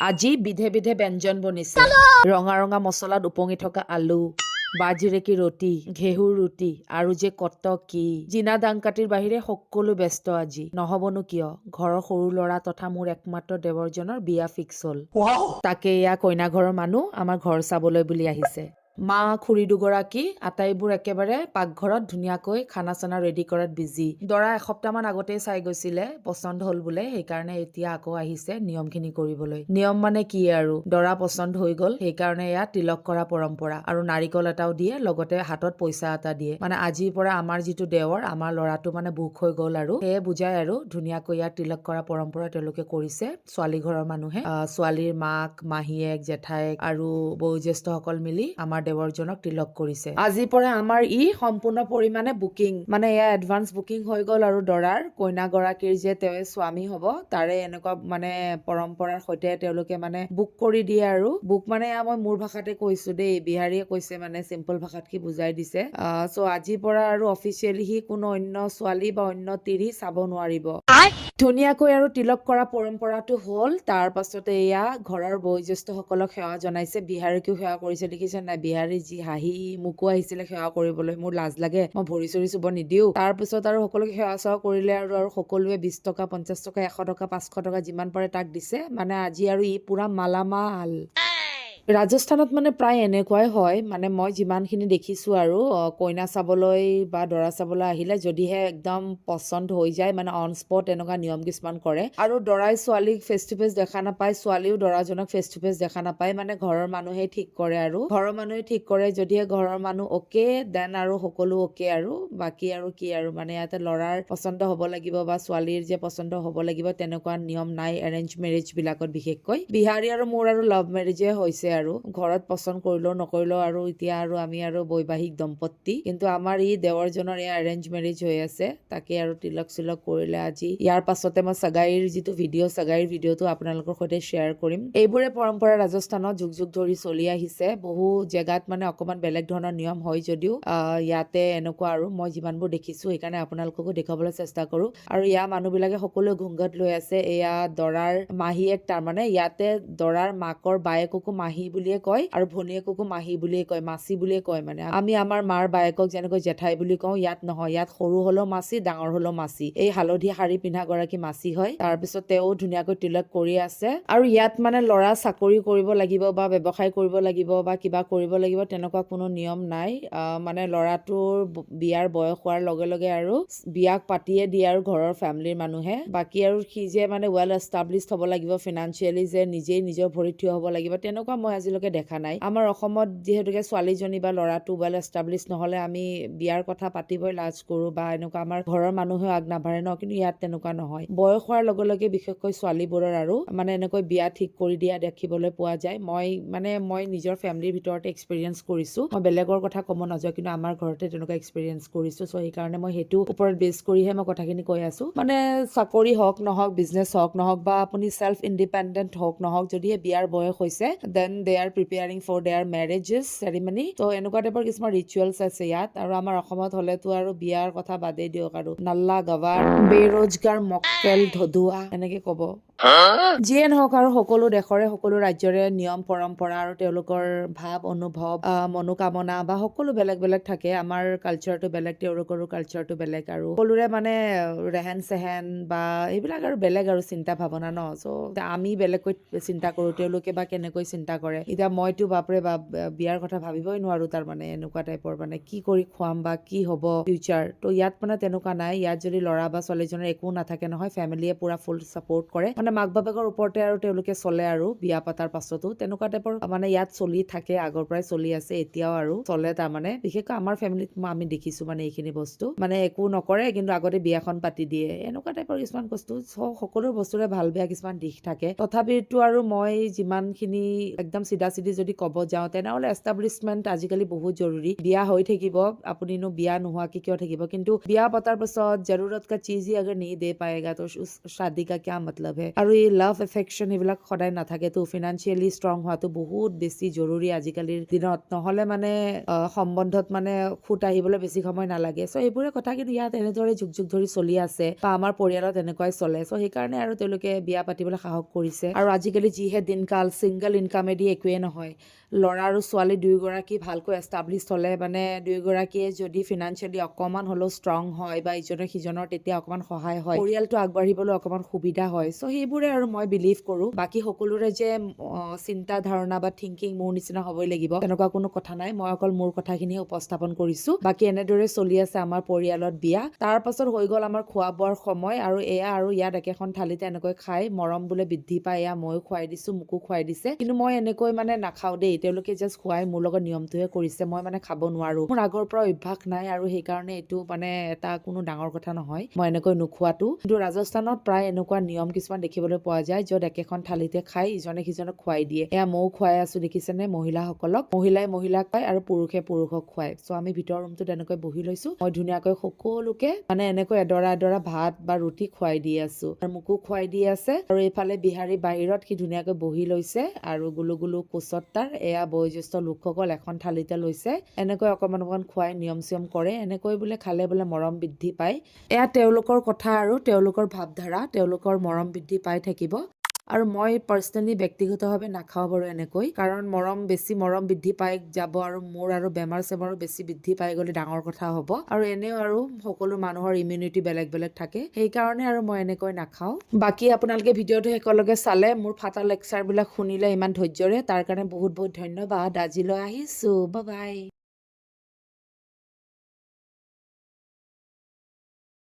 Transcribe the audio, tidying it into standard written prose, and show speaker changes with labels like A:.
A: আজি বিধে বিধে ব্যঞ্জন বনিছে। ৰঙা ৰঙা মছলাত উপঙি থকা আলু, বাজিৰেকি ৰুটি, ঘেঁহুৰ ৰুটি আৰু যে কত কি। জিনা দাংকাটিৰ বাহিৰে সকলো ব্যস্ত আজি। নহবনো কিয়, ঘৰৰ সৰু ল'ৰা তথা মোৰ একমাত্ৰ দেৱৰজনৰ বিয়া ফিক্স হ'ল। তাকে এয়া কইনা ঘৰৰ মানুহ আমাৰ ঘৰ চাবলৈ বুলি আহিছে। মা খুৰী দুগৰাকী আটাইবোৰ একেবাৰে পাকঘৰত ধুনীয়াকৈ খানা চানা ৰেডি কৰাত বিজি। দৰা এসপ্তাহমান আগতেই চাই গৈছিলে, পচন্দ হ'ল বোলে, সেইকাৰণে এতিয়া আকৌ আহিছে নিয়মখিনি কৰিবলৈ। নিয়ম মানে কি আৰু, দৰা পচন্দ হৈ গ'ল, সেইকাৰণে এয়া তিলক কৰা পৰম্পৰা আৰু নাৰিকল এটাও দিয়ে, লগতে হাতত পইচা এটা দিয়ে। মানে আজিৰ পৰা আমাৰ যিটো দেৱৰ, আমাৰ ল'ৰাটো মানে বুক হৈ গ'ল আৰু সেয়ে বুজাই আৰু ধুনীয়াকৈ ইয়াত তিলক কৰা পৰম্পৰা তেওঁলোকে কৰিছে ছোৱালী ঘৰৰ মানুহে। ছোৱালীৰ মাক, মাহীয়েক, জেঠাইক আৰু বয়োজ্যেষ্ঠসকল মিলি আমাৰ দেৱৰজনক তিলক কৰিছে। আজিৰ পৰা আমাৰ সম্পূৰ্ণ পৰিমাণে বুকিং, মানে এয়া এডভান্স বুকিং হৈ গ'ল আৰু দৰাৰ কইনা গৰাকীৰ যে তেওঁ স্বামী হ'ব তাৰে এনেকুৱা মানে পৰম্পৰাৰ সৈতে তেওঁলোকে মানে বুক কৰি দিয়ে আৰু বুক মানে এয়া মই মোৰ ভাষাতে কৈছো দেই, বিহাৰীয়ে কৈছে মানে চিম্পল ভাষাত কি বুজাই দিছে। চ' আজিৰ পৰা আৰু অফিচিয়েলি সি কোনো অন্য ছোৱালী বা অন্য তিৰি চাব নোৱাৰিব। ধুনীয়াকৈ আৰু তিলক কৰা পৰম্পৰাটো হ'ল। তাৰ পাছতে এয়া ঘৰৰ বয়োজ্যেষ্ঠসকলক সেৱা জনাইছে, বিহাৰীকো সেৱা কৰিছে। দেখিছে নাই, বিহাৰী যি হাঁহি, মোকো আহিছিলে সেৱা কৰিবলৈ, মোৰ লাজ লাগে, মই ভৰি চৰি চুব নিদিও। তাৰ পিছত আৰু সকলোকে সেৱা চেৱা কৰিলে আৰু সকলোৱে 20 টকা, 50 টকা, 100 টকা, 500 টকা যিমান পাৰে তাক দিছে। মানে আজি আৰু পুৰা মালামাল। ৰাজস্থানত মানে প্ৰায় এনেকুৱাই হয়, মানে মই যিমানখিনি দেখিছো আৰু কইনা চাবলৈ বা দৰা চাবলৈ আহিলে যদিহে একদম পচন্দ হৈ যায়, মানে অন স্পট এনেকুৱা নিয়ম কিছুমান কৰে। আৰু দৰাই ছোৱালীক ফেচ টু ফেচ দেখা নাপায়, ছোৱালীও দৰাজনক ফেচ টু ফেচ দেখা নাপায়, মানে ঘৰৰ মানুহে ঠিক কৰে আৰু ঘৰৰ মানুহে ঠিক কৰে। যদিহে ঘৰৰ মানুহ অকে, দেন আৰু সকলো অকে আৰু বাকী আৰু কি আৰু, মানে ইয়াতে ল'ৰাৰ পচন্দ হ'ব লাগিব বা ছোৱালীৰ যে পচন্দ হ'ব লাগিব তেনেকুৱা নিয়ম নাই এৰেঞ্জ মেৰেজ বিলাকত। বিশেষকৈ বিহাৰী আৰু মোৰ আৰু লাভ মেৰেজে হৈছে আৰু ঘৰত পচন্দ কৰিলেও নকৰিলেও আৰু এতিয়া আৰু আমি আৰু বৈবাহিক দম্পতি, কিন্তু আমাৰ দেৱৰজনৰ এৰেঞ্জ মেৰেজ হৈ আছে। তাকে আৰু তিলক চিলক কৰিলে আজি। ইয়াৰ পাছতে মই সগাইৰ যিটো ভিডিঅ', সগাইৰ ভিডিঅ'টো আপোনালোকৰ সৈতে শ্বেয়াৰ কৰিম। এইবোৰে পৰম্পৰা ৰাজস্থানত যুগ যুগ ধৰি চলি আহিছে। বহু জেগাত মানে অকমান বেলেগ ধৰণৰ নিয়ম হয় যদিও ইয়াতে এনেকুৱা আৰু মই যিমানবোৰ দেখিছো সেইকাৰণে আপোনালোককো দেখুৱাবলৈ চেষ্টা কৰো। আৰু ইয়াৰ মানুহ বিলাকে সকলোৱে ঘুংঘট লৈ আছে। এয়া দৰাৰ মাহীয়েক, তাৰমানে ইয়াতে দৰাৰ মাকৰ বায়েককো মাহী বুলিয়ে কয় আৰু ভনীয়েককো মাহী বুলিয়ে কয়, মাচি বুলিয়ে কয়। মানে আমি আমাৰ মাৰ বায়েকক যেনেকৈ জেঠাই বুলি কওঁ, ইয়াত নহয়, ইয়াত সৰু হলেও মাচি, ডাঙৰ হলেও মাচি। এই হালধীয়া শাৰী পিন্ধা গৰাকী মাচি হয়। তাৰ পিছত তেওঁ ধুনীয়াকৈ তিলক কৰি আছে। আৰু ইয়াত মানে ল'ৰা চাকৰি কৰিব লাগিব বা ব্যৱসায় কৰিব লাগিব বা কিবা কৰিব লাগিব তেনেকুৱা কোনো নিয়ম নাই। মানে ল'ৰাটোৰ বিয়াৰ বয়স হোৱাৰ লগে লগে আৰু বিয়াক পাতিয়ে দিয়ে আৰু ঘৰৰ ফেমিলিৰ মানুহে। বাকী আৰু সি যে মানে ৱেল এষ্টাব্লিছড হ'ব লাগিব ফিনান্সিয়েলি, যে নিজেই নিজৰ ভৰিত থিয় হ'ব লাগিব, তেনেকুৱা মই আজিলৈকে দেখা নাই। আমাৰ অসমত যিহেতুকে ছোৱালীজনী বা ল'ৰাটো ৱেল এষ্টাব্লিছড নহলে আমি বিয়াৰ কথা পাতিবই লাজ কৰো বা এনেকুৱা আমাৰ ঘৰৰ মানুহেও আগ নাভাৰে ন, কিন্তু ইয়াত তেনেকুৱা নহয়। বয়স হোৱাৰ লগে লগে বিশেষকৈ ছোৱালীবোৰৰ আৰু মানে এনেকৈ বিয়া ঠিক কৰি দিয়া দেখিবলৈ পোৱা যায়। মই নিজৰ ফেমিলিৰ ভিতৰতে এক্সপিৰিয়েঞ্চ কৰিছো, মই বেলেগৰ কথা ক'ব নাযাওঁ, কিন্তু আমাৰ ঘৰতে তেনেকুৱা এক্সপিৰিয়েঞ্চ কৰিছো। চ' সেইকাৰণে মই সেইটো ওপৰত বেছ কৰিহে মই কথাখিনি কৈ আছো। মানে চাকৰি হওক নহওক, বিজনেছ হওক নহওক, বা আপুনি সেল্ফ ইণ্ডিপেণ্ডেণ্ট হওক নহওক, যদিহে বিয়াৰ বয়স হৈছে then they are preparing for their marriages ceremony. ত' এনেকুৱা টাইপৰ কিছুমান ৰিচুৱেলছ আছে ইয়াত। আৰু আমাৰ অসমত হলেতো আৰু বিয়াৰ কথা বাদেই দিয়ক, আৰু নাল্লা গৱাৰ, বেৰোজগাৰ, মক্কেল, ধদুৱা এনেকে কব। যিয়ে নহওক আৰু সকলো দেশৰে সকলো ৰাজ্যৰে নিয়ম পৰম্পৰা আৰু তেওঁলোকৰ ভাৱ অনুভৱ, মনোকামনা বা সকলো বেলেগ বেলেগ থাকে। আমাৰ কালচাৰটো বেলেগ, তেওঁলোকৰো কালচাৰটো বেলেগ, আৰু সকলোৰে মানে ৰেহেন চেহেন বা এইবিলাক আৰু বেলেগ আৰু চিন্তা ভাৱনা ন। চ' আমি বেলেগকৈ চিন্তা কৰো, তেওঁলোকে বা কেনেকৈ চিন্তা কৰে। এতিয়া মইতো বাপৰে বা বিয়াৰ কথা ভাবিবই নোৱাৰো, তাৰ মানে এনেকুৱা টাইপৰ, মানে কি কৰি খুৱাম বা কি হ'ব ফিউচাৰ। ত' ইয়াত মানে তেনেকুৱা নাই। ইয়াত যদি ল'ৰা বা ছোৱালীজনৰ একো নাথাকে নহয়, ফেমিলিয়ে পুৰা ফুল চাপৰ্ট কৰে, মানে মাক বাপেকৰ ওপৰতে আৰু তেওঁলোকে চলে আৰু বিয়া পাতাৰ পাছতো তেনেকুৱা টাইপৰ মানে ইয়াত চলি থাকে, আগৰ পৰাই চলি আছে, এতিয়াও আৰু চলে। তাৰমানে বিশেষকৈ আমাৰ ফেমিলিত আমি দেখিছো মানে এইখিনি বস্তু, মানে একো নকৰে কিন্তু আগতে বিয়াখন পাতি দিয়ে, এনেকুৱা টাইপৰ কিছুমান বস্তু। সকলো বস্তুৰে ভাল বেয়া কিছুমান দিশ থাকে। তথাপিতো আৰু মই যিমানখিনি একদম চিধা চিধি যদি ক'ব যাওঁ, তেনেহলে এষ্টাব্লিছমেণ্ট আজিকালি বহুত জৰুৰী। বিয়া হৈ থাকিব, আপুনিনো বিয়া নোহোৱাকে কিয় থাকিব, কিন্তু বিয়া পতাৰ পাছত জৰুৰত কা চিজ হি আগাৰ नहीं दे पाएगा तो उस शादी का क्या मतलब है। আৰু এই লাভ এফেকশ্যন এইবিলাক সদায় নাথাকেতো ফিনান্সিয়েলি ষ্ট্ৰং হোৱাটো বহুত বেছি জৰুৰী আজিকালিৰ দিনত নহ'লে মানে সম্বন্ধত মানে খুঁত আহিবলৈ বেছি সময় নালাগে চ' এইবোৰে কথা কিন্তু ইয়াত এনেদৰে যুগ যুগ ধৰি চলি আছে বা আমাৰ পৰিয়ালত এনেকুৱাই চলে চ' সেইকাৰণে আৰু তেওঁলোকে বিয়া পাতিবলৈ সাহস কৰিছে আৰু আজিকালি যিহে দিনকাল ছিংগল ইনকামেদি একোৱে নহয় ল'ৰা আৰু ছোৱালী দুয়োগৰাকী ভালকৈ এষ্টাব্লিছ হ'লে মানে দুয়োগৰাকীয়ে যদি ফিনান্সিয়েলি অকণমান হ'লেও ষ্ট্ৰং হয় বা ইজনে সিজনৰ তেতিয়া অকণমান সহায় হয় পৰিয়ালটো আগবাঢ়িবলৈ অকণমান সুবিধা হয় চ' সেইবোৰে আৰু মই বিলিভ কৰোঁ বাকী সকলোৰে যে চিন্তা ধাৰণা বা থিংকিং মোৰ নিচিনা হ'বই লাগিব তেনেকুৱা কোনো কথা নাই মই অকল মোৰ কথাখিনিহে উপস্থাপন কৰিছোঁ বাকী এনেদৰে চলি আছে আমাৰ পৰিয়ালত বিয়া তাৰ পাছত হৈ গ'ল আমাৰ খোৱা বোৱাৰ সময় আৰু এয়া আৰু ইয়াত একেখন থালিতে এনেকৈ খাই মৰম বোলে বৃদ্ধি পায় এয়া ময়ো খুৱাই দিছোঁ মোকো খুৱাই দিছে কিন্তু মই এনেকৈ মানে নাখাওঁ দেই তেওঁলোকে জাষ্ট খুৱাই মোৰ লগত নিয়মটোহে কৰিছে মই মানে খাব নোৱাৰোঁ মোৰ আগৰ পৰা অভ্যাস নাই আৰু সেইকাৰণে এইটো মানে এটা কোনো ডাঙৰ কথা নহয় মই এনেকৈ নোখোৱাটো কিন্তু ৰাজস্থানত প্ৰায় এনেকুৱা নিয়ম কিছুমান দেখিবলৈ পোৱা যায় য'ত একেখন থালিতে খাই ইজনে সিজনক খুৱাই দিয়ে এয়া ময়ো খুৱাই আছো দেখিছেনে মহিলাসকলক মহিলাই মহিলাক খুৱাই আৰু পুৰুষে পুৰুষক খুৱাই চ' আমি ভিতৰৰ ৰুমটোত এনেকৈ বহি লৈছো মই ধুনীয়াকৈ সকলোকে মানে এনেকৈ এডৰা এডৰা ভাত বা ৰুটি খুৱাই দি আছো আৰু মোকো খুৱাই দি আছে আৰু এইফালে বিহাৰী বাহিৰত সি ধুনীয়াকৈ বহি লৈছে আৰু গুলু গুলু কোচত তাৰ এয়া বয়োজ্যেষ্ঠ লোকসকল এখন থালিতে লৈছে এনেকৈ অকণমান অকণমান খুৱাই নিয়ম চিয়ম কৰে এনেকৈ বোলে খালে বোলে মৰম বৃদ্ধি পায় এয়া তেওঁলোকৰ কথা আৰু তেওঁলোকৰ ভাৱধাৰা তেওঁলোকৰ মৰম বৃদ্ধি পাই থাকিব আৰু মই পাৰ্চনেলি ব্যক্তিগতভাৱে নাখাওঁ বাৰু এনেকৈ কাৰণ বেছি মৰম বৃদ্ধি পাই যাব আৰু মোৰ আৰু বেমাৰ চেমাৰো বেছি বৃদ্ধি পাই গ'লে ডাঙৰ কথা হ'ব আৰু এনেও আৰু সকলো মানুহৰ ইমিউনিটি বেলেগ বেলেগ থাকে সেইকাৰণে আৰু মই এনেকৈ নাখাওঁ বাকী আপোনালোকে ভিডিঅ'টো একেলগে চালে মোৰ ফাটা লেকচাৰবিলাক শুনিলে ইমান ধৈৰ্যৰে তাৰ কাৰণে বহুত বহুত ধন্যবাদ আজিলৈ আহিছোঁ বাই বাই